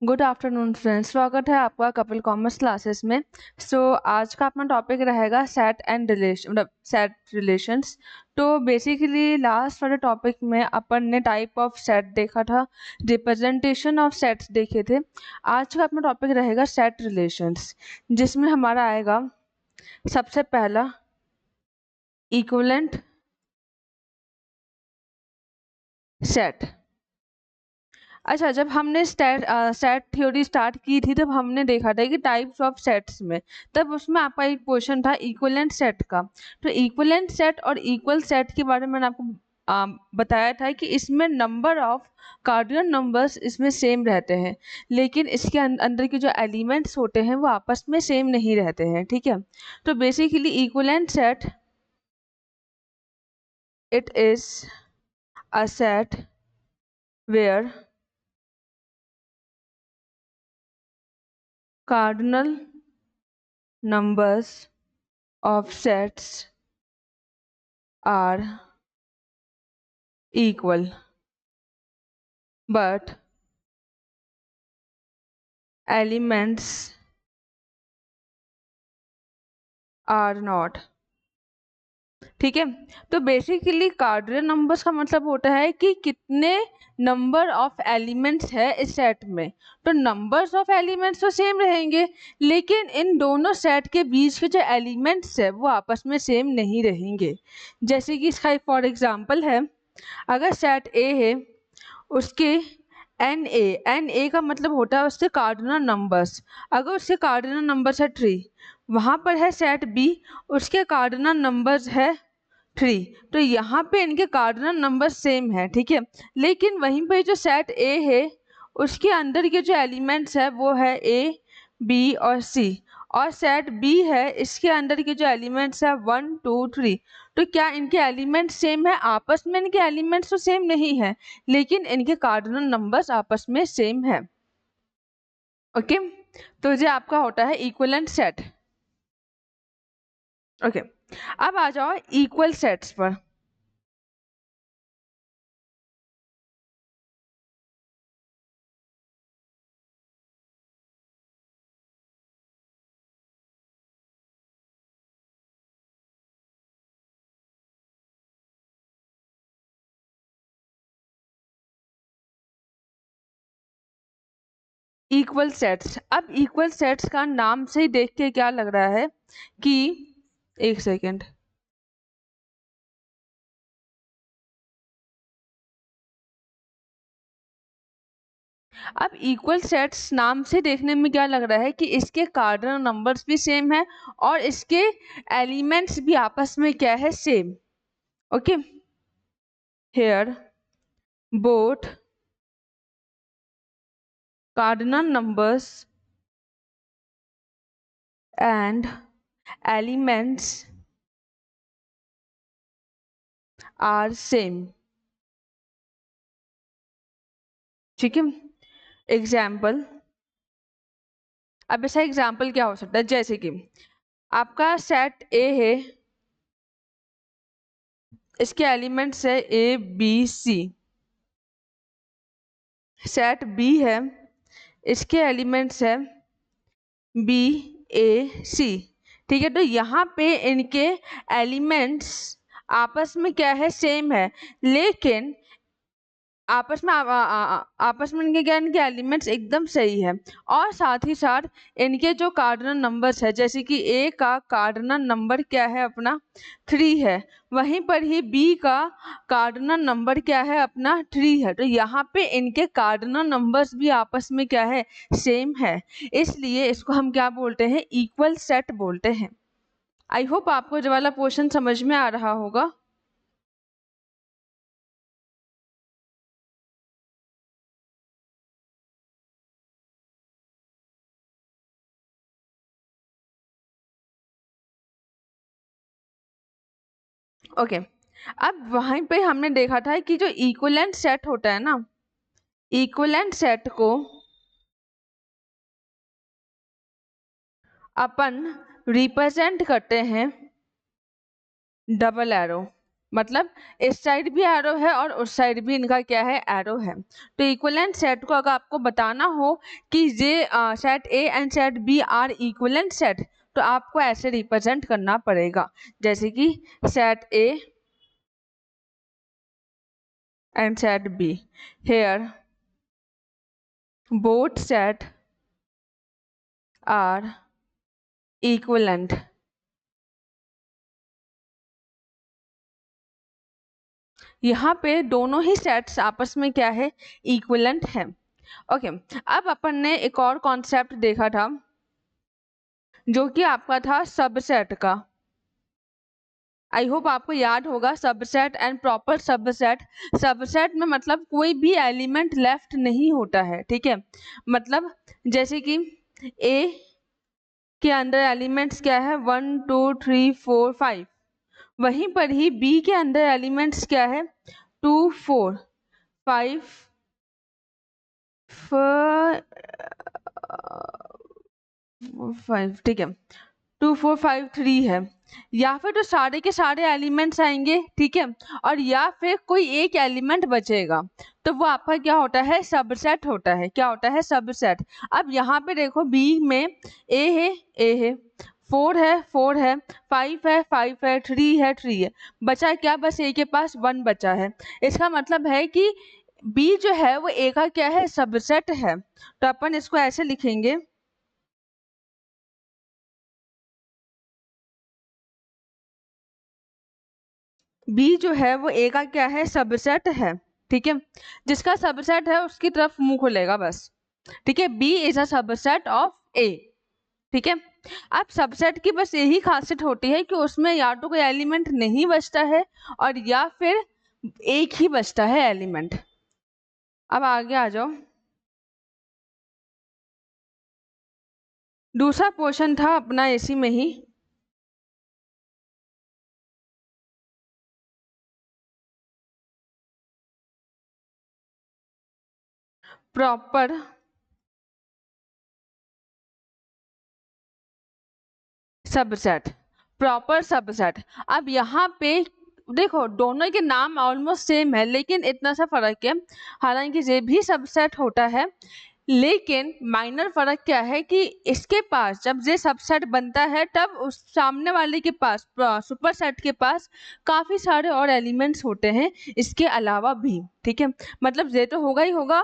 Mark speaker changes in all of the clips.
Speaker 1: Good afternoon friends, स्वागत है आपका कपिल कॉमर्स क्लासेस में। आज का अपना टॉपिक रहेगा सेट एंड रिलेशन मतलब सेट रिलेशंस। तो बेसिकली लास्ट वाले टॉपिक में अपन ने टाइप ऑफ सेट देखा था, रिप्रेजेंटेशन ऑफ सेट्स देखे थे। आज का अपना टॉपिक रहेगा सेट रिलेशंस, जिसमें हमारा आएगा सबसे पहला इक्विवेलेंट सेट। अच्छा, जब हमने सेट थ्योरी स्टार्ट की थी तब हमने देखा था कि टाइप्स ऑफ सेट्स में, तब उसमें आपका एक क्वेश्चन था इक्विवेलेंट सेट का। तो इक्विवेलेंट सेट और इक्वल सेट के बारे में मैंने आपको बताया था कि इसमें नंबर ऑफ कार्डिनल नंबर्स इसमें सेम रहते हैं, लेकिन इसके अंदर के जो एलिमेंट्स होते हैं वो आपस में सेम नहीं रहते हैं। ठीक है, तो basically equivalent set it is a set where cardinal numbers of sets are equal but elements are not। ठीक है, तो बेसिकली कार्डिनल नंबर्स का मतलब होता है कि कितने नंबर ऑफ एलिमेंट्स है इस सेट में। तो नंबर्स ऑफ एलिमेंट्स तो सेम रहेंगे, लेकिन इन दोनों सेट के बीच के जो एलिमेंट्स है वो आपस में सेम नहीं रहेंगे। जैसे कि इसका एक फॉर एग्जांपल है, अगर सेट ए है उसके एन ए का मतलब होता है उसके कार्डिनल नंबर्स। अगर उसके कार्डिनल नंबर्स है 3, वहाँ पर है सेट बी, उसके कार्डिनल नंबर्स है 3, तो यहाँ पे इनके कार्डिनल नंबर सेम है। ठीक है, लेकिन वहीं पे जो सेट ए है उसके अंदर के जो एलिमेंट्स है वो है ए, बी और सी, और सेट बी है इसके अंदर के जो एलिमेंट्स है 1 2 3। तो क्या इनके एलिमेंट्स सेम है? आपस में इनके एलिमेंट्स तो सेम नहीं है, लेकिन इनके कार्डिनल नंबर्स आपस में सेम है। ओके, तो ये आपका होता है इक्विवेलेंट सेट। ओके, अब आ जाओ इक्वल सेट्स पर। इक्वल सेट्स, अब इक्वल सेट्स का नाम से ही देख के क्या लग रहा है कि, एक सेकेंड, अब इक्वल सेट्स नाम से देखने में क्या लग रहा है कि इसके कार्डिनल नंबर्स भी सेम है और इसके एलिमेंट्स भी आपस में क्या है, same. Okay, here both cardinal numbers and elements are same. ठीक है, एग्जाम्पल, अब ऐसा एग्जाम्पल क्या हो सकता है, जैसे कि आपका सेट ए है, इसके एलिमेंट्स है A B C. Set B है, इसके एलिमेंट्स है बी ए सी। ठीक है, तो यहाँ पे इनके एलिमेंट्स आपस में क्या है, सेम है, लेकिन आपस में इनके क्या, इनके एलिमेंट्स एकदम सही है। और साथ ही साथ इनके जो कार्डिनल नंबर्स है, जैसे कि ए का कार्डिनल नंबर क्या है अपना 3 है, वहीं पर ही बी का कार्डिनल नंबर क्या है अपना 3 है। तो यहाँ पे इनके कार्डिनल नंबर्स भी आपस में क्या है, सेम है, इसलिए इसको हम क्या बोलते हैं, इक्वल सेट बोलते हैं। आई होप आपको जो वाला पोर्शन समझ में आ रहा होगा। ओके, अब वहीं पे हमने देखा था कि जो इक्विवेलेंट सेट होता है ना, इक्विवेलेंट सेट को अपन रिप्रेजेंट करते हैं डबल एरो। मतलब इस साइड भी एरो है और उस साइड भी इनका क्या है, एरो है। तो इक्विवेलेंट सेट को अगर आपको बताना हो कि ये set A and set B are equivalent set, तो आपको ऐसे रिप्रेजेंट करना पड़ेगा, जैसे कि set A and set B, here both set are equivalent। यहाँ पे दोनों ही सेट्स आपस में क्या है, इक्विवेलेंट है। ओके, अब अपन ने एक और कॉन्सेप्ट देखा था जो कि आपका था सबसेट का। आई होप आपको याद होगा, subset and proper subset. Subset में मतलब कोई भी एलिमेंट लेफ्ट नहीं होता है, ठीक है। मतलब जैसे कि ए के अंदर एलिमेंट्स क्या है, 1 2 3 4 5, वहीं पर ही बी के अंदर एलिमेंट्स क्या है, 2 4 5 5, ठीक है, 2 4 5 3 है। या फिर तो सारे के सारे एलिमेंट्स आएंगे, ठीक है, और या फिर कोई एक एलिमेंट बचेगा, तो वो आपका क्या होता है, सबसेट होता है। क्या होता है, सबसेट। अब यहाँ पे देखो बी में ए है 4 है 4 है 5 है 5 है 3 है 3 है, बचा क्या, बस ए के पास 1 बचा है। इसका मतलब है कि बी जो है वो ए का क्या है, सबसेट है। तो अपन इसको ऐसे लिखेंगे, बी जो है वो ए का क्या है, सबसेट है, ठीक है। जिसका सबसेट है उसकी तरफ मुंह खुलेगा बस, ठीक है। B is a subset of A, ठीक है। अब सबसेट की बस यही खासियत होती है कि उसमें या तो कोई एलिमेंट नहीं बचता है और या फिर एक ही बचता है एलिमेंट। अब आगे आ जाओ, दूसरा पोर्शन था अपना इसी में ही, प्रॉपर सबसेट। Proper subset. अब यहाँ पे देखो दोनों के नाम ऑलमोस्ट सेम है, लेकिन इतना सा फर्क है, हालांकि ये भी सबसेट होता है, लेकिन माइनर फर्क क्या है कि इसके पास जब ये सबसेट बनता है तब उस सामने वाले के पास, सुपर सेट के पास काफी सारे और एलिमेंट्स होते हैं इसके अलावा भी, ठीक है। मतलब ये तो होगा ही होगा,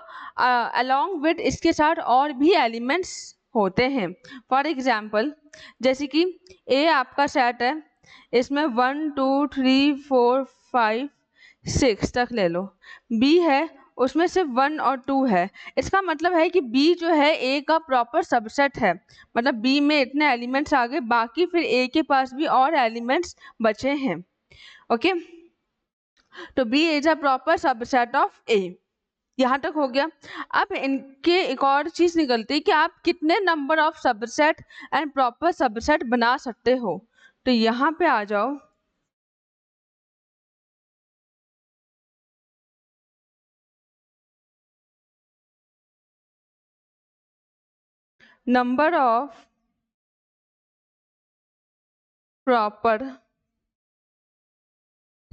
Speaker 1: अलोंग विद इसके साथ और भी एलिमेंट्स होते हैं। फॉर एग्जाम्पल जैसे कि ए आपका सेट है, इसमें 1 2 3 4 5 6 तक ले लो। बी है, उसमें सिर्फ 1 और 2 है। इसका मतलब है कि बी जो है ए का प्रॉपर सबसेट है। मतलब बी में इतने एलिमेंट्स आ गए, बाकी फिर ए के पास भी और एलिमेंट्स बचे हैं। ओके, तो B is a proper subset of A. यहाँ तक हो गया। अब इनके एक और चीज निकलती है कि आप कितने number of subset and proper subset बना सकते हो। तो यहाँ पे आ जाओ, नंबर ऑफ प्रॉपर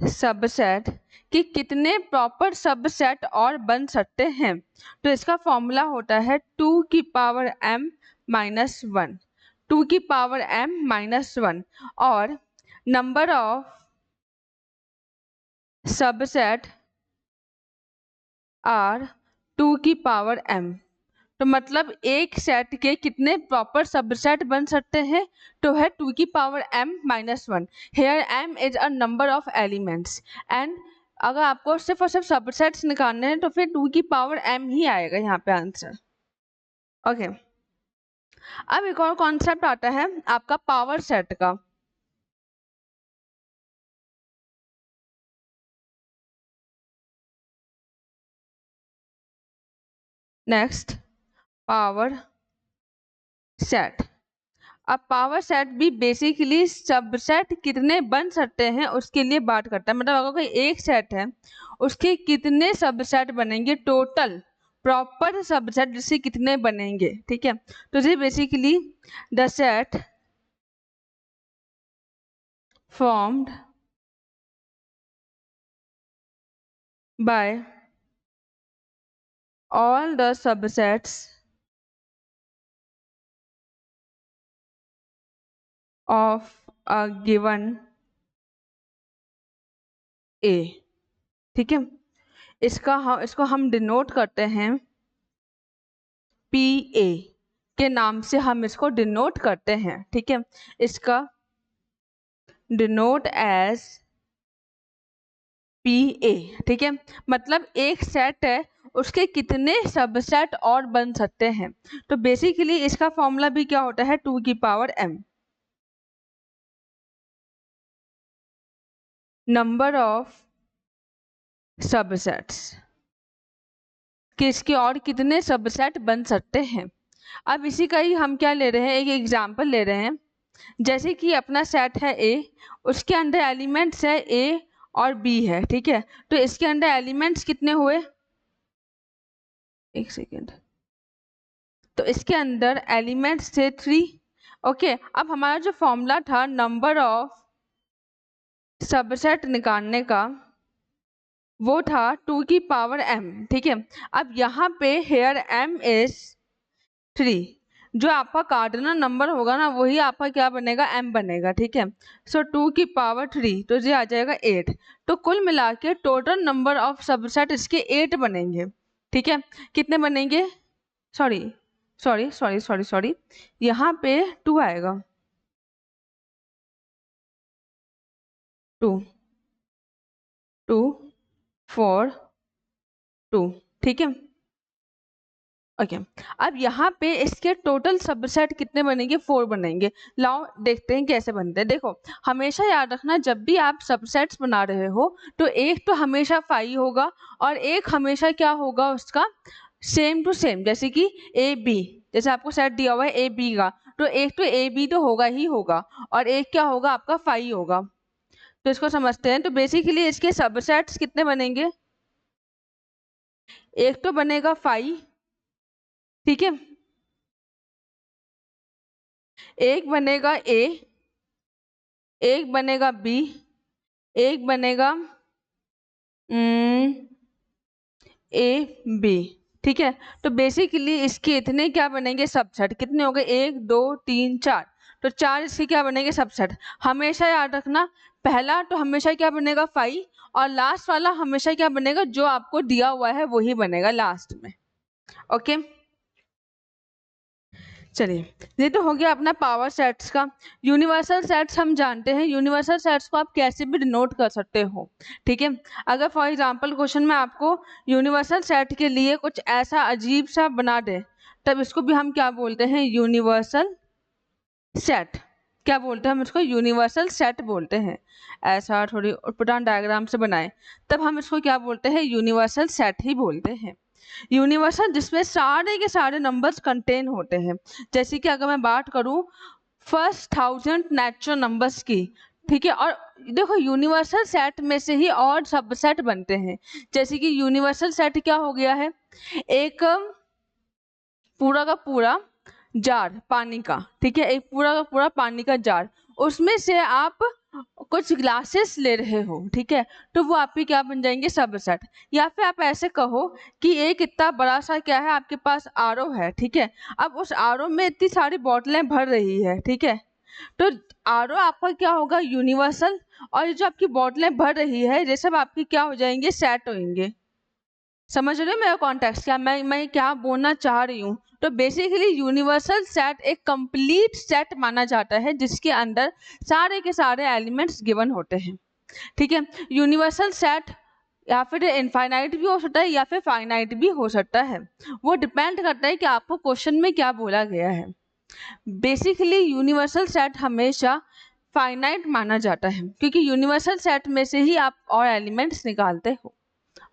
Speaker 1: सबसेट कि कितने प्रॉपर सबसेट और बन सकते हैं। तो इसका फॉर्मूला होता है 2 की पावर m माइनस 1, 2 की पावर m माइनस 1, और नंबर ऑफ सबसेट आर 2 की पावर m। तो मतलब एक सेट के कितने प्रॉपर सबसेट बन सकते हैं, तो है 2 की power m minus 1। Here m is a number of elements, and अगर आपको सिर्फ और सिर्फ सबसेट्स निकालने हैं तो फिर 2 की पावर m ही आएगा यहाँ पे आंसर। ओके, अब एक और कॉन्सेप्ट आता है आपका पावर सेट का। Next, power set. अब पावर सेट भी बेसिकली सबसेट कितने बन सकते हैं उसके लिए बात करता है। मतलब अगर कोई एक सेट है उसके कितने सबसेट बनेंगे, टोटल प्रॉपर सबसेट जिससे कितने बनेंगे, ठीक है। तो ये basically the set formed by all the subsets of a given A। ठीक है, इसको हम डिनोट करते हैं पी ए के नाम से, हम इसको डिनोट करते हैं। ठीक है, इसका डिनोट एज पी ए। ठीक है, मतलब एक सेट है, उसके कितने सबसेट और बन सकते हैं। तो बेसिकली इसका फॉर्मूला भी क्या होता है, 2 की power m, number of subsets, कि इसके और कितने सबसेट बन सकते हैं। अब इसी का ही हम क्या ले रहे हैं, एक एग्जांपल ले रहे हैं। जैसे कि अपना सेट है ए, उसके अंदर एलिमेंट्स है ए और बी है। ठीक है, तो इसके अंदर एलिमेंट्स कितने हुए, एक सेकेंड, तो इसके अंदर एलिमेंट्स थे 3। ओके, अब हमारा जो फॉर्मूला था नंबर ऑफ सबसेट निकालने का, वो था 2 की पावर m। ठीक है, अब यहाँ पे हेयर m इज 3, जो आपका कार्डिनल नंबर होगा ना, वही आपका क्या बनेगा, m बनेगा। ठीक है, सो 2 की पावर 3, तो ये आ जाएगा 8। तो कुल मिला के टोटल नंबर ऑफ सबसेट इसके 8 बनेंगे। ठीक है, कितने बनेंगे, sorry sorry sorry sorry sorry, यहाँ पे 2 आएगा, 2 2 4 2। ठीक है, ओके, अब यहाँ पे इसके टोटल सबसेट कितने बनेंगे, 4 बनेंगे। लाओ देखते हैं कैसे बनते हैं। देखो, हमेशा याद रखना, जब भी आप सबसेट्स बना रहे हो तो एक तो हमेशा 5 होगा और एक हमेशा क्या होगा उसका, सेम टू सेम। जैसे कि ए बी, जैसे आपको सेट दिया हुआ है ए बी का, तो एक तो ए बी तो होगा ही होगा और एक क्या होगा आपका 5 होगा। तो इसको समझते हैं। तो बेसिकली इसके सबसेट्स कितने बनेंगे, एक तो बनेगा 5, ठीक है, एक बनेगा ए, एक बनेगा बी, एक बनेगा ए बी। ठीक है, तो बेसिकली इसके इतने क्या बनेंगे सबसेट, कितने हो गए, 1 2 3 4, तो 4 इसके क्या बनेंगे सबसेट। हमेशा याद रखना, पहला तो हमेशा क्या बनेगा 5 और लास्ट वाला हमेशा क्या बनेगा, जो आपको दिया हुआ है वही बनेगा लास्ट में। ओके, चलिए, ये तो हो गया अपना पावर सेट्स का। यूनिवर्सल सेट्स हम जानते हैं, यूनिवर्सल सेट्स को आप कैसे भी डिनोट कर सकते हो। ठीक है, अगर फॉर एग्जांपल क्वेश्चन में आपको यूनिवर्सल सेट के लिए कुछ ऐसा अजीब सा बना दे, तब इसको भी हम क्या बोलते हैं, यूनिवर्सल सेट। क्या बोलते हैं हम इसको, यूनिवर्सल सेट बोलते हैं। ऐसा थोड़ी उटपटांग डायग्राम से बनाए, तब हम इसको क्या बोलते हैं, यूनिवर्सल सेट ही बोलते हैं। यूनिवर्सल जिसमें सारे के सारे नंबर्स कंटेन होते हैं। जैसे कि अगर मैं बात करूं फर्स्ट 1000 नेचुरल नंबर्स की, ठीक है, और देखो यूनिवर्सल सेट में से ही और सबसेट बनते हैं। जैसे कि यूनिवर्सल सेट क्या हो गया है, एक पूरा का पूरा जार पानी का, ठीक है, एक पूरा का पूरा पानी का जार, उसमें से आप कुछ ग्लासेस ले रहे हो, ठीक है, तो वो आपके क्या बन जाएंगे, सबसेट। या फिर आप ऐसे कहो कि एक इतना बड़ा सा क्या है आपके पास, आरओ है, ठीक है, अब उस आरओ में इतनी सारी बोतलें भर रही है, ठीक है, तो आरओ आपका क्या होगा, यूनिवर्सल, और ये जो आपकी बोतलें भर रही है ये सब आपकी क्या हो जाएंगे, सेट होंगे। समझ रहे हो मेरा कॉन्टेक्स्ट, क्या मैं क्या बोलना चाह रही हूँ। तो बेसिकली यूनिवर्सल सेट एक कंप्लीट सेट माना जाता है जिसके अंदर सारे के सारे एलिमेंट्स गिवन होते हैं। ठीक है, यूनिवर्सल सेट या फिर इनफाइनाइट भी हो सकता है या फिर फाइनाइट भी हो सकता है, वो डिपेंड करता है कि आपको क्वेश्चन में क्या बोला गया है। बेसिकली यूनिवर्सल सेट हमेशा फाइनाइट माना जाता है क्योंकि यूनिवर्सल सेट में से ही आप और एलिमेंट्स निकालते हो।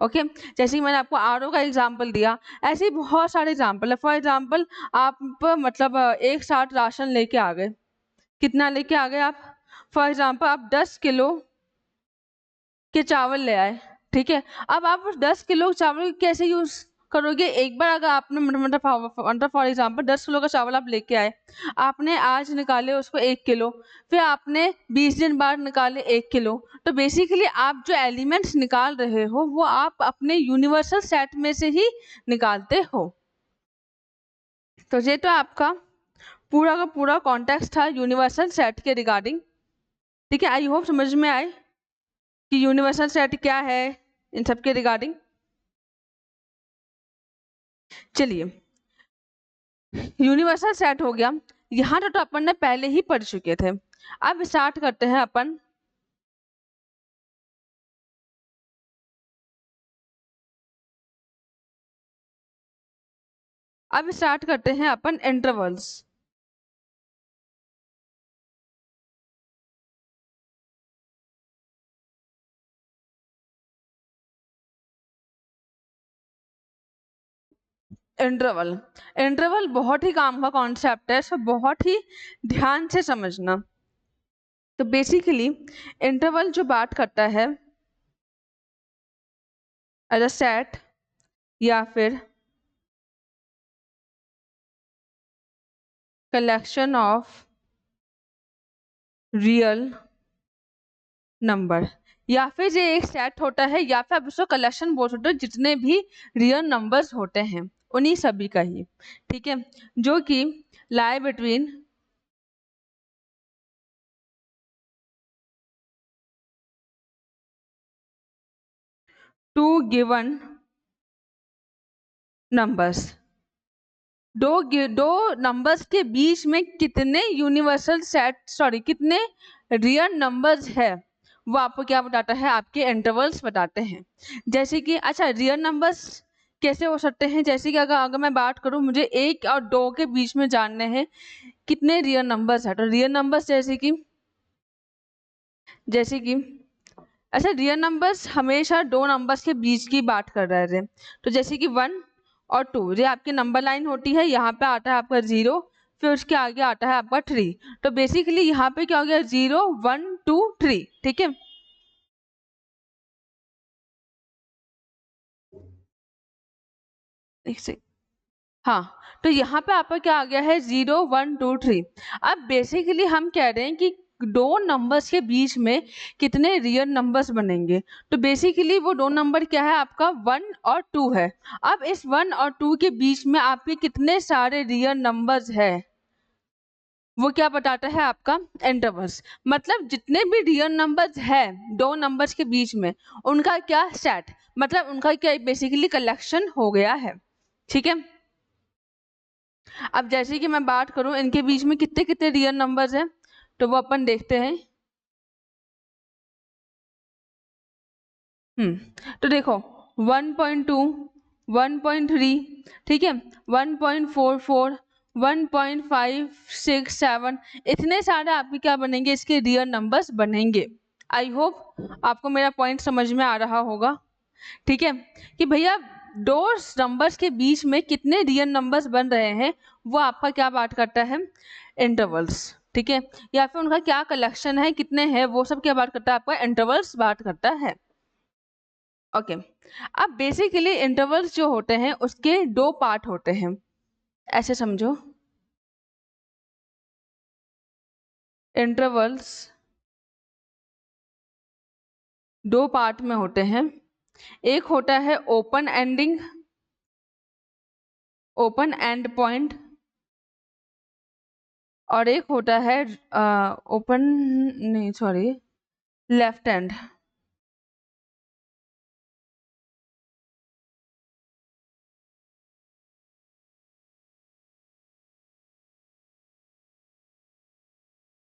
Speaker 1: ओके, जैसे कि मैंने आपको आरओ का एग्जांपल दिया, ऐसे ही बहुत सारे एग्जांपल है। फॉर एग्जांपल आप मतलब एक साथ राशन लेके आ गए, कितना लेके आ गए आप, फॉर एग्जांपल आप 10 किलो के चावल ले आए, ठीक है, अब आप उस 10 किलो चावल कैसे यूज करोगे? एक बार अगर आपने मतलब फॉर एग्जाम्पल 10 किलो का चावल आप लेके आए, आपने आज निकाले उसको 1 किलो, फिर आपने 20 दिन बाद निकाले 1 किलो, तो बेसिकली आप जो एलिमेंट्स निकाल रहे हो वो आप अपने यूनिवर्सल सेट में से ही निकालते हो। तो ये तो आपका पूरा का पूरा कॉन्टेक्स्ट था यूनिवर्सल सेट के रिगार्डिंग। ठीक है, आई होप समझ में आए कि यूनिवर्सल सेट क्या है इन सब के रिगार्डिंग। चलिए, यूनिवर्सल सेट हो गया, यहाँ तो अपन ने पहले ही पढ़ चुके थे। अब स्टार्ट करते हैं अपन इंटरवल्स। इंटरवल इंटरवल बहुत ही काम का कॉन्सेप्ट है, इसको बहुत ही ध्यान से समझना। तो बेसिकली इंटरवल जो बात करता है एज अ सेट या फिर कलेक्शन ऑफ रियल नंबर, या फिर ये एक सेट होता है या फिर आप इसको कलेक्शन बोल सकते हो, जितने भी रियल नंबर्स होते हैं उन्हीं सभी का ही। ठीक है, जो कि lie between two given numbers, दो नंबर्स के बीच में कितने यूनिवर्सल सेट कितने रियल नंबर्स है वो आपको क्या बताता है, आपके इंटरवल्स बताते हैं। जैसे कि अच्छा, रियल नंबर्स कैसे हो सकते हैं? जैसे कि अगर मैं बात करूं, मुझे 1 और 2 के बीच में जानने हैं कितने रियल नंबर्स है, तो रियल नंबर्स जैसे कि अच्छा, रियल नंबर्स हमेशा दो नंबर्स के बीच की बात कर रहे थे, तो जैसे कि 1 और 2, ये आपकी नंबर लाइन होती है, यहाँ पे आता है आपका 0, फिर उसके आगे आता है आपका 3, तो बेसिकली यहाँ पे क्या हो गया, 0 1 2 3। ठीक है, एक से हाँ, तो यहाँ पे आपका क्या आ गया है, 0 1 2 3। अब बेसिकली हम कह रहे हैं कि दो नंबर्स के बीच में कितने रियल नंबर्स बनेंगे, तो बेसिकली वो दो नंबर क्या है, आपका 1 और 2 है। अब इस 1 और 2 के बीच में आपके कितने सारे रियल नंबर्स है वो क्या बताता है, आपका इंटरवल्स। मतलब जितने भी रियल नंबर्स है दो नंबर्स के बीच में, उनका क्या सेट, मतलब उनका क्या बेसिकली कलेक्शन हो गया है। ठीक है, अब जैसे कि मैं बात करूं इनके बीच में कितने कितने रियल नंबर्स हैं, तो वो अपन देखते हैं। तो देखो 1.2 1.3, ठीक है, 1.44 1.567, इतने सारे आपके क्या बनेंगे, इसके रियल नंबर्स बनेंगे। आई होप आपको मेरा पॉइंट समझ में आ रहा होगा। ठीक है, कि भैया दो नंबर्स के बीच में कितने रियल नंबर्स बन रहे हैं वो आपका क्या बात करता है, इंटरवल्स। ठीक है, या फिर उनका क्या कलेक्शन है, कितने हैं, वो सब क्या बात करता है, आपका इंटरवल्स बात करता है। ओके, अब बेसिकली इंटरवल्स जो होते हैं उसके दो पार्ट होते हैं, ऐसे समझो। इंटरवल्स दो पार्ट में होते हैं, एक होता है ओपन एंड पॉइंट, और एक होता है ओपन नहीं sorry left and.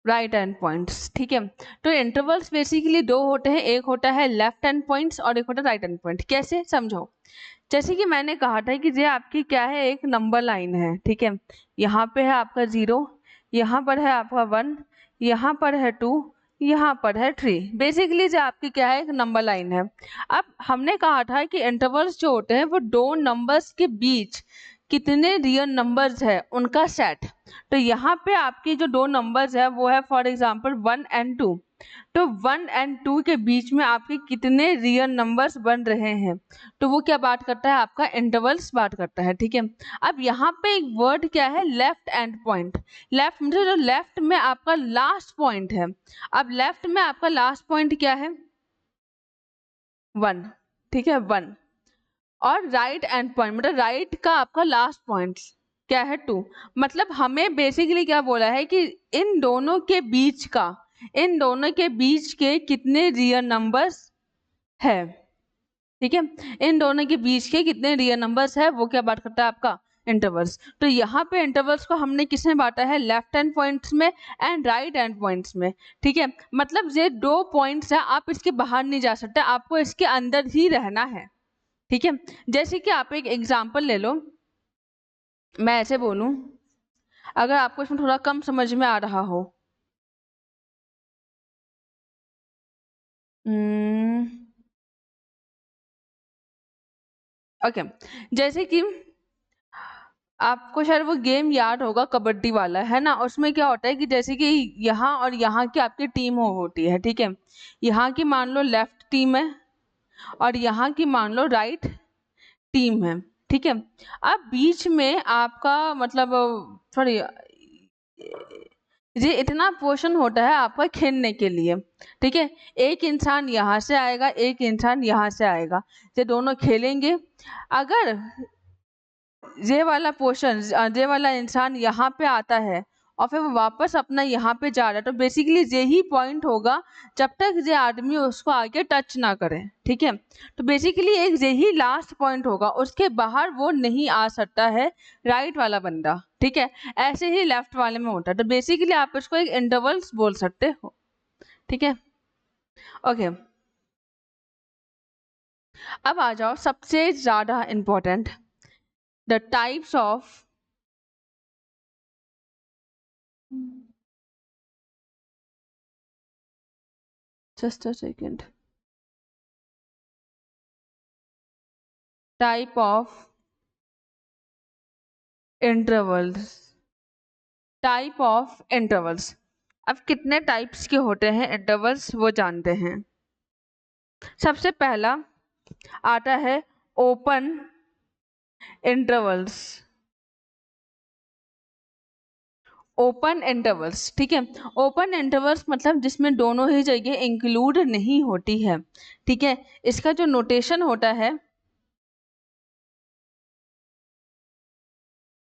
Speaker 1: Right and points. ठीक है, तो इंटरवल्स बेसिकली दो होते हैं, एक होता है लेफ्ट एंड पॉइंट्स और एक होता है राइट एंड पॉइंट। कैसे समझो, जैसे कि मैंने कहा था कि ये आपकी क्या है, एक नंबर लाइन है। ठीक है, यहाँ पे है आपका 0, यहाँ पर है आपका 1, यहाँ पर है 2, यहाँ पर है 3। बेसिकली जो आपकी क्या है, एक नंबर लाइन है। अब हमने कहा था कि इंटरवल्स जो होते हैं वो दो नंबर्स के बीच कितने रियल नंबर्स है उनका सेट। तो यहाँ पे आपके जो दो नंबर्स है वो है फॉर एग्जांपल 1 एंड 2। तो 1 एंड 2 के बीच में आपके कितने रियल नंबर्स बन रहे हैं, तो वो क्या बात करता है, आपका इंटरवल्स बात करता है। ठीक है, अब यहाँ पे एक वर्ड क्या है, लेफ्ट एंड पॉइंट। लेफ्ट मतलब जो लेफ्ट में आपका लास्ट पॉइंट है। अब लेफ्ट में आपका लास्ट पॉइंट क्या है, 1। ठीक है, 1। और राइट एंड पॉइंट मतलब राइट का आपका लास्ट पॉइंट क्या है, 2। मतलब हमें बेसिकली क्या बोला है कि इन दोनों के बीच का, इन दोनों के बीच के कितने रियल नंबर्स है। ठीक है, इन दोनों के बीच के कितने रियल नंबर्स है वो क्या बात करता है, आपका इंटरवल्स। तो यहाँ पे इंटरवल्स को हमने किसमें बांटा है, लेफ्ट हैंड पॉइंट्स में एंड राइट हैंड पॉइंट्स में। ठीक है, मतलब ये दो पॉइंट्स है, आप इसके बाहर नहीं जा सकते, आपको इसके अंदर ही रहना है। ठीक है, जैसे कि आप एक एग्जाम्पल ले लो, मैं ऐसे बोलूं, अगर आपको इसमें थोड़ा कम समझ में आ रहा हो, ओके, जैसे कि आपको शायद वो गेम याद होगा, कबड्डी वाला, है ना। उसमें क्या होता है कि जैसे कि यहाँ और यहाँ की आपकी टीम होती है। ठीक है, यहाँ की मान लो लेफ्ट टीम है और यहाँ की मान लो राइट टीम है। ठीक है, अब बीच में आपका मतलब सॉरी, ये इतना पोर्शन होता है आपका खेलने के लिए। ठीक है, एक इंसान यहाँ से आएगा, एक इंसान यहाँ से आएगा, ये दोनों खेलेंगे। अगर ये वाला पोर्शन, ये वाला इंसान यहाँ पे आता है और फिर वो वापस अपना यहाँ पे जा रहा है, तो बेसिकली यही पॉइंट होगा जब तक ये आदमी उसको आगे टच ना करे। ठीक है, तो बेसिकली एक यही लास्ट पॉइंट होगा, उसके बाहर वो नहीं आ सकता है राइट वाला बंदा। ठीक है, ऐसे ही लेफ्ट वाले में होता है, तो बेसिकली आप इसको एक इंटरवल्स बोल सकते हो। ठीक है, ओके, अब आ जाओ सबसे ज्यादा important, the types of just a second, type of intervals, type of intervals. अब कितने टाइप्स के होते हैं इंटरवल्स वो जानते हैं। सबसे पहला आता है ओपन इंटरवल्स। ओपन इंटरवल्स, ठीक है, ओपन इंटरवल्स मतलब जिसमें दोनों ही जगह इंक्लूड नहीं होती है। ठीक है, इसका जो नोटेशन होता है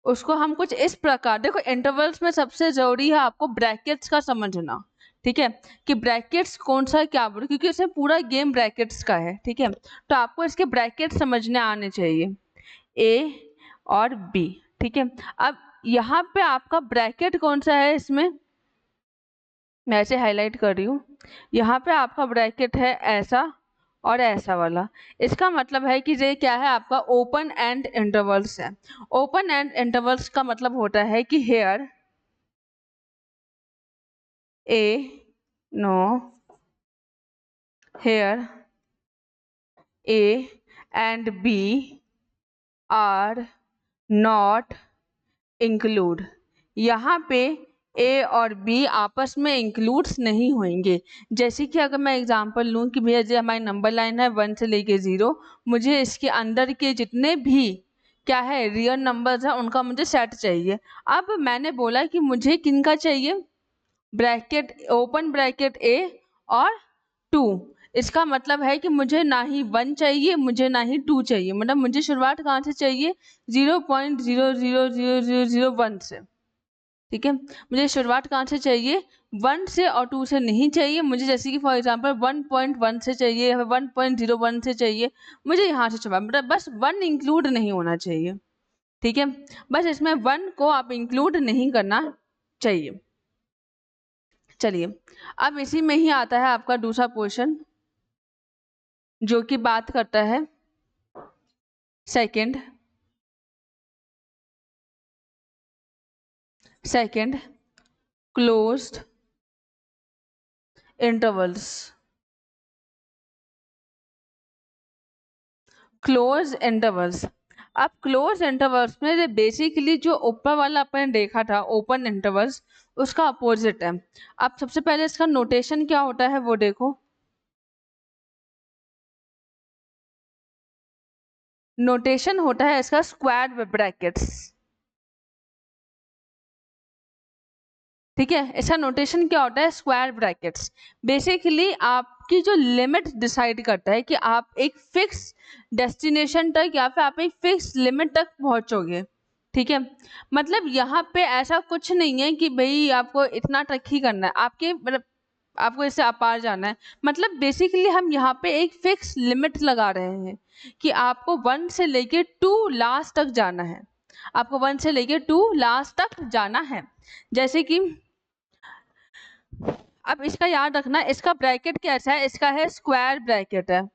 Speaker 1: उसको हम कुछ इस प्रकार, देखो इंटरवल्स में सबसे जरूरी है आपको ब्रैकेट्स का समझना। ठीक है, कि ब्रैकेट्स कौन सा क्या बोलो, क्योंकि इसमें पूरा गेम ब्रैकेट्स का है। ठीक है, तो आपको इसके ब्रैकेट समझने आने चाहिए, ए और बी। ठीक है, अब यहाँ पे आपका ब्रैकेट कौन सा है, इसमें मैं ऐसे हाईलाइट कर रही हूँ, यहाँ पे आपका ब्रैकेट है ऐसा और ऐसा वाला। इसका मतलब है कि ये क्या है, आपका ओपन एंड इंटरवल्स है। ओपन एंड इंटरवल्स का मतलब होता है कि here A no, here A and B are not include. यहाँ पे ए और बी आपस में इंक्लूड्स नहीं होंगे। जैसे कि अगर मैं एग्जांपल लूँ कि भैया जो हमारी नंबर लाइन है 1 से लेके 0, मुझे इसके अंदर के जितने भी क्या है रियल नंबर्स है उनका मुझे सेट चाहिए। अब मैंने बोला कि मुझे किनका चाहिए, ब्रैकेट ओपन ब्रैकेट ए और 2। इसका मतलब है कि मुझे ना ही 1 चाहिए, मुझे ना ही 2 चाहिए, मतलब मुझे शुरुआत कहाँ से चाहिए, 0.0000001 से। ठीक है, मुझे शुरुआत कहाँ से चाहिए, 1 से और 2 से नहीं चाहिए मुझे। जैसे कि फॉर एग्जांपल 1.1 से चाहिए या 1.01 से चाहिए, मुझे यहाँ से शुरुआत, मतलब बस 1 इंक्लूड नहीं होना चाहिए। ठीक है, बस इसमें 1 को आप इंक्लूड नहीं करना चाहिए। चलिए, अब इसी में ही आता है आपका दूसरा पोर्शन जो कि बात करता है second closed intervals. Close intervals, अब क्लोज इंटरवल्स में बेसिकली जो ऊपर वाला आपने देखा था ओपन इंटरवल्स, उसका अपोजिट है। अब सबसे पहले इसका नोटेशन क्या होता है वो देखो। नोटेशन होता है इसका स्क्वायर ब्रैकेट्स, ठीक है। इसका नोटेशन क्या होता है, स्क्वायर ब्रैकेट्स। बेसिकली आपकी जो लिमिट डिसाइड करता है कि आप एक फिक्स डेस्टिनेशन तक या फिर आप एक फिक्स लिमिट तक पहुंचोगे, ठीक है। मतलब यहाँ पे ऐसा कुछ नहीं है कि भाई आपको इतना तक ही करना है, आपके मतलब आपको इससे अपार जाना है। मतलब बेसिकली हम यहाँ पे एक फिक्स लिमिट लगा रहे हैं कि आपको 1 से लेके 2 लास्ट तक जाना है, आपको 1 से लेके 2 लास्ट तक जाना है। जैसे कि अब इसका याद रखना, इसका ब्रैकेट कैसा है, इसका है स्क्वायर ब्रैकेट है।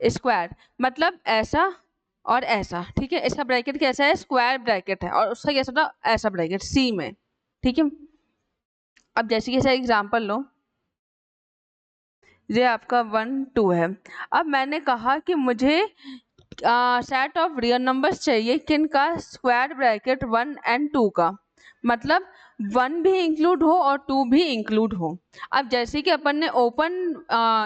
Speaker 1: स्क्वायर मतलब ऐसा और ऐसा, ठीक है। इसका ब्रैकेट कैसा है, स्क्वायर ब्रैकेट है, और उसका कैसा था, ऐसा ब्रैकेट सी में, ठीक है। अब जैसे कि ऐसा एग्जांपल लो, ये आपका 1 2 है। अब मैंने कहा कि मुझे सेट ऑफ रियल नंबर्स चाहिए, किन का, स्क्वायर ब्रैकेट 1 और 2 का, मतलब 1 भी इंक्लूड हो और 2 भी इंक्लूड हो। अब जैसे कि अपन ने ओपन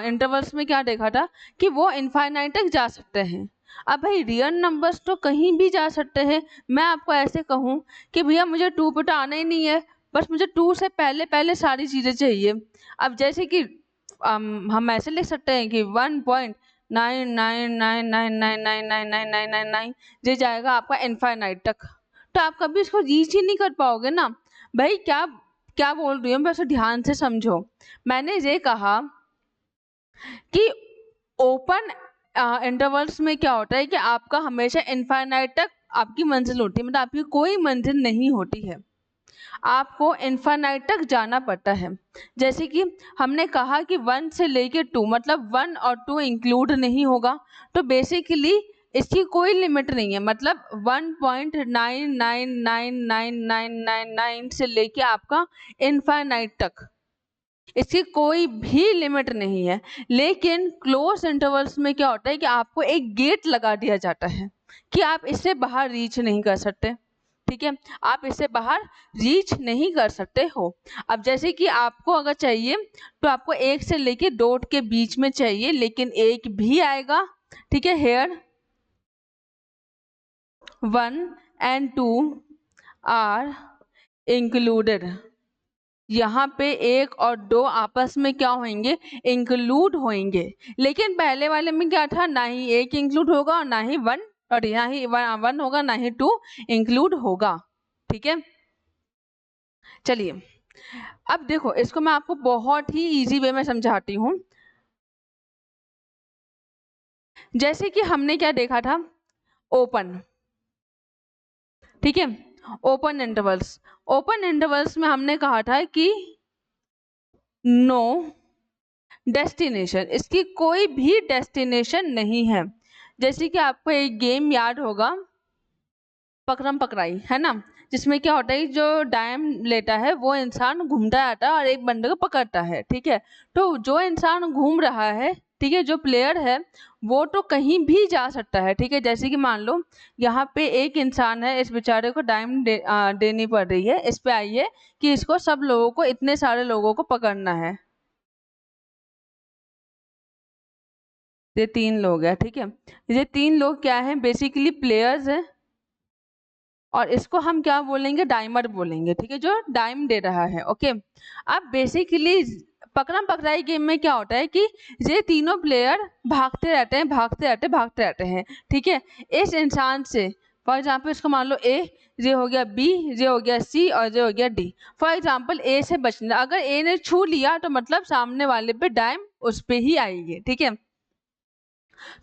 Speaker 1: इंटरवल्स में क्या देखा था कि वो इनफाइनाइट तक जा सकते हैं। अब भाई रियल नंबर्स तो कहीं भी जा सकते हैं। मैं आपको ऐसे कहूँ कि भैया मुझे 2 पे तो आना ही नहीं है, बस मुझे 2 से पहले पहले सारी चीज़ें चाहिए। अब जैसे कि हम ऐसे लिख सकते हैं कि 1.99999999999 ये जाएगा आपका इनफाइनाइट तक, तो आप कभी इसको रीच ही नहीं कर पाओगे ना। भाई क्या क्या बोल रही हूँ, बस ध्यान से समझो। मैंने ये कहा कि ओपन इंटरवल्स में क्या होता है कि आपका हमेशा इनफाइनाइट तक आपकी मंजिल होती है, मतलब आपकी कोई मंजिल नहीं होती है, आपको इनफाइनाइट तक जाना पड़ता है। जैसे कि हमने कहा कि 1 से लेके 2, मतलब 1 और 2 इंक्लूड नहीं होगा, तो बेसिकली इसकी कोई लिमिट नहीं है, मतलब 1.99999999 से लेके आपका इनफाइनाइट तक, इसकी कोई भी लिमिट नहीं है। लेकिन क्लोज इंटरवल्स में क्या होता है कि आपको एक गेट लगा दिया जाता है कि आप इससे बाहर रीच नहीं कर सकते, ठीक है। आप इससे बाहर रीच नहीं कर सकते हो। अब जैसे कि आपको अगर चाहिए तो आपको 1 से लेके 2 के बीच में चाहिए, लेकिन 1 भी आएगा, ठीक है। हेयर 1 and 2 आर इंक्लूडेड, यहाँ पे 1 और 2 आपस में क्या होंगे, इंक्लूड होंगे। लेकिन पहले वाले में क्या था, ना ही 1 इंक्लूड होगा और ना ही 1, और यहाँ ही 1 होगा, ना ही 2 इंक्लूड होगा, ठीक है। चलिए अब देखो, इसको मैं आपको बहुत ही इजी वे में समझाती हूँ। जैसे कि हमने क्या देखा था, ओपन, ठीक है। ओपन इंटरवल्स में हमने कहा था कि नो डेस्टिनेशन, इसकी कोई भी डेस्टिनेशन नहीं है। जैसे कि आपको एक गेम याद होगा, पकड़म पकड़ाई, है ना, जिसमें क्या होता है, जो डायम लेता है वो इंसान घूमता आता है और एक बंदे को पकड़ता है, ठीक है। तो जो इंसान घूम रहा है, ठीक है, जो प्लेयर है वो तो कहीं भी जा सकता है, ठीक है। जैसे कि मान लो यहाँ पे एक इंसान है, इस बेचारे को डायम देनी पड़ रही है, इस पे आई है कि इसको सब लोगों को, इतने सारे लोगों को पकड़ना है। ये 3 लोग हैं, ठीक है। ये 3 लोग क्या हैं, बेसिकली प्लेयर्स हैं, और इसको हम क्या बोलेंगे, डाइमर बोलेंगे, ठीक है, जो डाइम दे रहा है, ओके। अब बेसिकली पकड़म पकड़ाई गेम में क्या होता है कि ये तीनों प्लेयर भागते रहते हैं, भागते रहते हैं, ठीक है। इस इंसान से, फॉर एग्जाम्पल इसको मान लो ए, ये हो गया बी, ये हो गया सी, और ये हो गया डी। फॉर एग्जाम्पल ए से बचना, अगर ए ने छू लिया तो मतलब सामने वाले पे डाइम उस पे ही आएगी, ठीक है।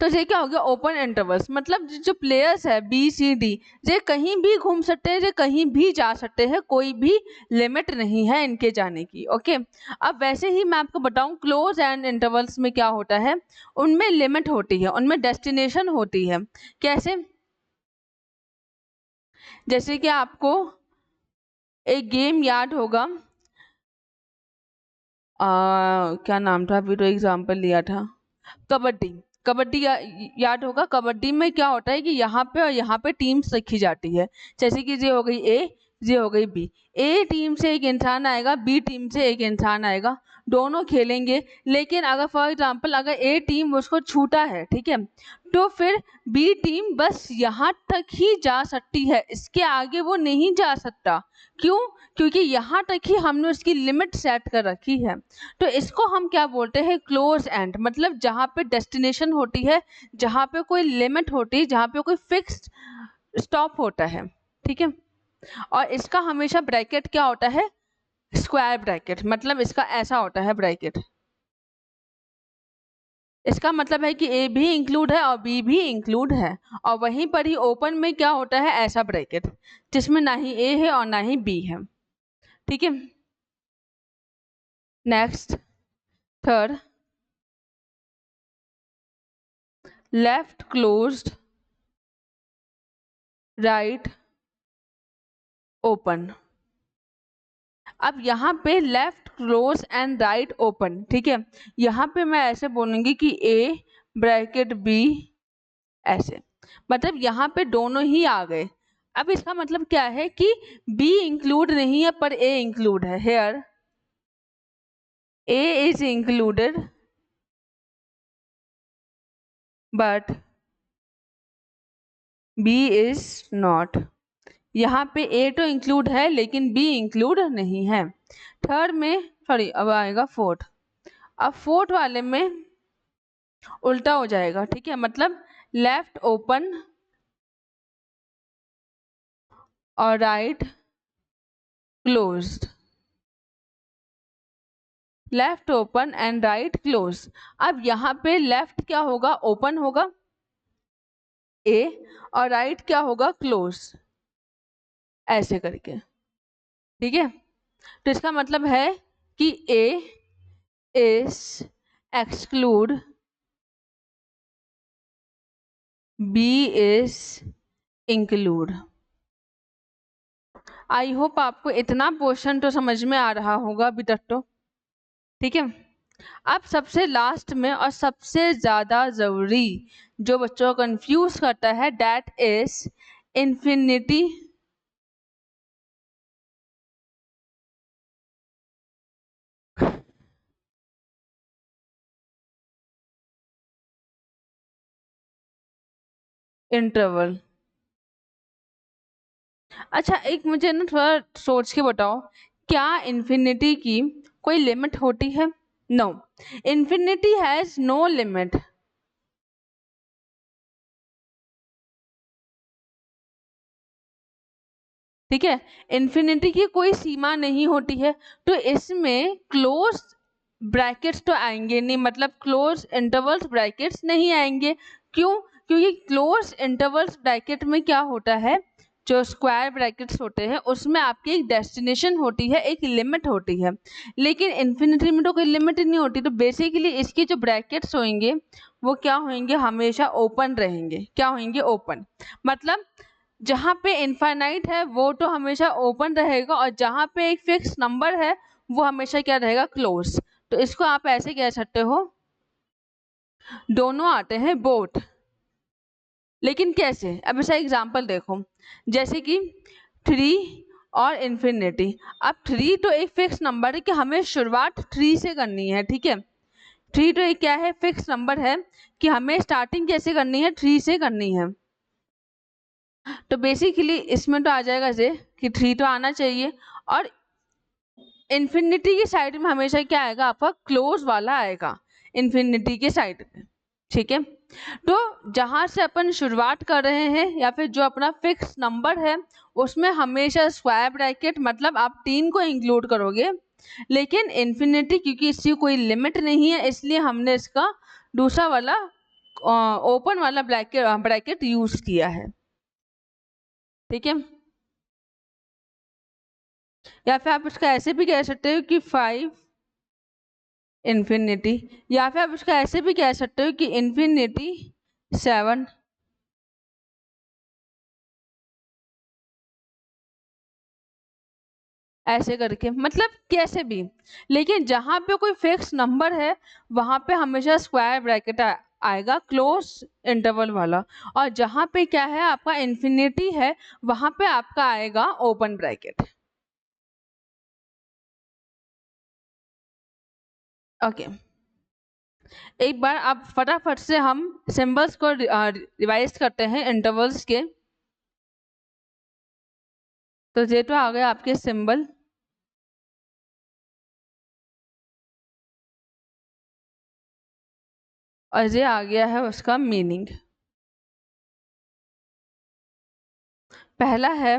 Speaker 1: तो ये क्या हो गया, ओपन इंटरवल्स, मतलब जो प्लेयर्स है बी सी डी, ये कहीं भी घूम सकते हैं, ये कहीं भी जा सकते हैं, कोई भी लिमिट नहीं है इनके जाने की, ओके। अब वैसे ही मैं आपको बताऊं, क्लोज एंड इंटरवल्स में क्या होता है, उनमें लिमिट होती है, उनमें डेस्टिनेशन होती है। कैसे, जैसे कि आपको एक गेम याद होगा, क्या नाम था, अभी तो एग्जाम्पल लिया था, कबड्डी। कबड्डी याद होगा, कबड्डी में क्या होता है कि यहाँ पे और यहाँ पे टीम्स रखी जाती है, जैसे कि ये हो गई ए, ये हो गई बी। ए टीम से एक इंसान आएगा, बी टीम से एक इंसान आएगा, दोनों खेलेंगे। लेकिन अगर फॉर एग्जांपल अगर ए टीम उसको छूटा है, ठीक है, तो फिर बी टीम बस यहाँ तक ही जा सकती है, इसके आगे वो नहीं जा सकता। क्यों? क्योंकि यहाँ तक ही हमने उसकी लिमिट सेट कर रखी है। तो इसको हम क्या बोलते हैं? क्लोज एंड, मतलब जहाँ पे डेस्टिनेशन होती है, जहाँ पे कोई लिमिट होती है, जहाँ पे कोई फिक्स्ड स्टॉप होता है, ठीक है। और इसका हमेशा ब्रैकेट क्या होता है? स्क्वायर ब्रैकेट, मतलब इसका ऐसा होता है ब्रैकेट। इसका मतलब है कि ए भी इंक्लूड है और बी भी इंक्लूड है, और वहीं पर ही ओपन में क्या होता है? ऐसा ब्रैकेट जिसमें ना ही ए है और ना ही बी है, ठीक है। Next, third, left closed, right open. अब यहाँ पे left close and right open, ठीक है, यहाँ पे मैं ऐसे बोलूंगी कि ए ब्रैकेट बी, ऐसे, मतलब यहाँ पे दोनों ही आ गए। अब इसका मतलब क्या है कि बी इंक्लूड नहीं है पर ए इंक्लूड है। Here A is included but B is not. यहाँ पे ए तो इंक्लूड है लेकिन बी इंक्लूड नहीं है। थर्ड में, सॉरी, अब आएगा फोर्थ। अब फोर्थ वाले में उल्टा हो जाएगा, ठीक है, मतलब लेफ्ट ओपन और right closed, left open and right close. अब यहाँ पे लेफ्ट क्या होगा? ओपन होगा ए, और राइट क्या होगा? क्लोज, ऐसे करके, ठीक है। तो इसका मतलब है कि A is exclude, B is include. I hope आपको इतना पोर्शन तो समझ में आ रहा होगा अभी तक तो, ठीक है। अब सबसे लास्ट में और सबसे ज्यादा जरूरी जो बच्चों को कंफ्यूज करता है, दैट इज इंफिनिटी इंटरवल। अच्छा, एक मुझे ना थोड़ा सोच के बताओ, क्या इंफिनिटी की कोई लिमिट होती है? No, infinity has no limit. ठीक है, इंफिनिटी की कोई सीमा नहीं होती है, तो इसमें क्लोज ब्रैकेट्स तो आएंगे नहीं, मतलब क्लोज इंटरवल्स ब्रैकेट्स नहीं आएंगे। क्यों? क्योंकि क्लोज इंटरवल्स ब्रैकेट में क्या होता है, जो स्क्वायर ब्रैकेट्स होते हैं उसमें आपकी एक डेस्टिनेशन होती है, एक लिमिट होती है, लेकिन इन्फिनिटी में तो कोई लिमिट नहीं होती। तो बेसिकली इसके जो ब्रैकेट्स होंगे वो क्या होंगे? हमेशा ओपन रहेंगे। क्या होंगे? ओपन। मतलब जहाँ पे इनफाइनाइट है वो तो हमेशा ओपन रहेगा, और जहाँ पे एक फिक्स नंबर है वो हमेशा क्या रहेगा? क्लोज। तो इसको आप ऐसे कह सकते हो, दोनों आते हैं, बोथ। लेकिन कैसे? अब इसका एग्जांपल देखो, जैसे कि 3 और इन्फिनिटी। अब 3 तो एक फिक्स नंबर है कि हमें शुरुआत 3 से करनी है, ठीक है। 3 तो एक क्या है? फिक्स नंबर है कि हमें स्टार्टिंग कैसे करनी है? 3 से करनी है। तो बेसिकली इसमें तो आ जाएगा जे कि 3 तो आना चाहिए, और इन्फिनिटी की साइड में हमेशा क्या आएगा? आपका क्लोज वाला आएगा इन्फिनिटी के साइड में, ठीक है। तो जहां से अपन शुरुआत कर रहे हैं या फिर जो अपना फिक्स नंबर है उसमें हमेशा स्क्वायर ब्रैकेट, मतलब आप 3 को इंक्लूड करोगे, लेकिन इन्फिनिटी क्योंकि इसकी कोई लिमिट नहीं है इसलिए हमने इसका दूसरा वाला ओपन वाला ब्रैकेट यूज किया है, ठीक है। या फिर आप इसका ऐसे भी कह सकते हो कि 5 इन्फिनिटी, या फिर आप इसका ऐसे भी कह सकते हो कि इन्फिनिटी 7, ऐसे करके, मतलब कैसे भी। लेकिन जहां पे कोई फिक्स नंबर है वहां पे हमेशा स्क्वायर ब्रैकेट आएगा क्लोज इंटरवल वाला, और जहां पे क्या है आपका इन्फिनिटी है वहां पे आपका आएगा ओपन ब्रैकेट। ओके, एक बार आप फटाफट से हम सिंबल्स को रिवाइज करते हैं इंटरवल्स के। तो ये तो आ गया आपके सिंबल, और ये आ गया है उसका मीनिंग। पहला है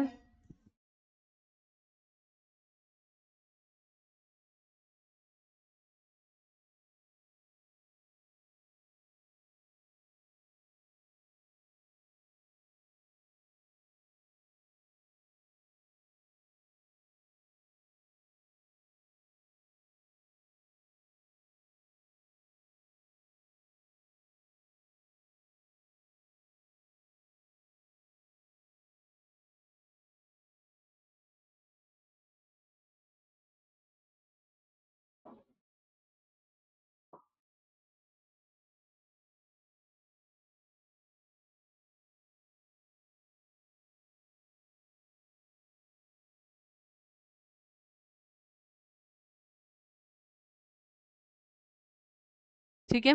Speaker 1: ठीक है,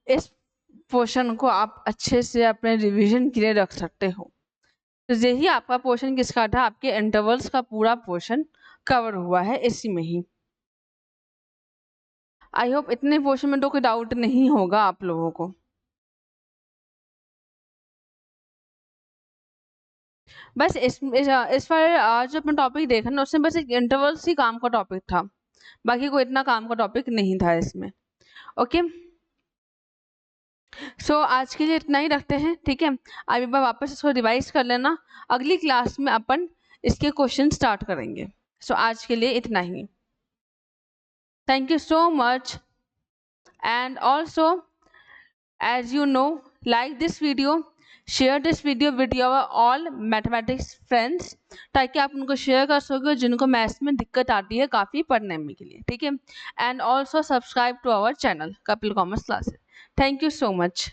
Speaker 1: इस पोर्शन को आप अच्छे से अपने रिवीजन के लिए रख सकते हो। तो यही आपका पोर्शन किसका था, आपके इंटरवल्स का पूरा पोर्शन कवर हुआ है इसी में ही। आई होप इतने पोर्शन में तो कोई डाउट नहीं होगा आप लोगों को। बस इस पर आज जो अपना टॉपिक देखा ना उसमें बस एक इंटरवल्स ही काम का टॉपिक था, बाकी कोई इतना काम का टॉपिक नहीं था इसमें। ओके, सो आज के लिए इतना ही रखते हैं, ठीक है। अब एक बार वापस इसको रिवाइज कर लेना, अगली क्लास में अपन इसके क्वेश्चन स्टार्ट करेंगे। सो आज के लिए इतना ही। Thank you so much, and also as you know, like this video, share this video with your all mathematics friends, ताकि आप उनको शेयर कर सको जिनको मैथ्स में दिक्कत आती है काफ़ी पढ़ने में के लिए, ठीक है। And also subscribe to our channel Kapil commerce classes. Thank you so much.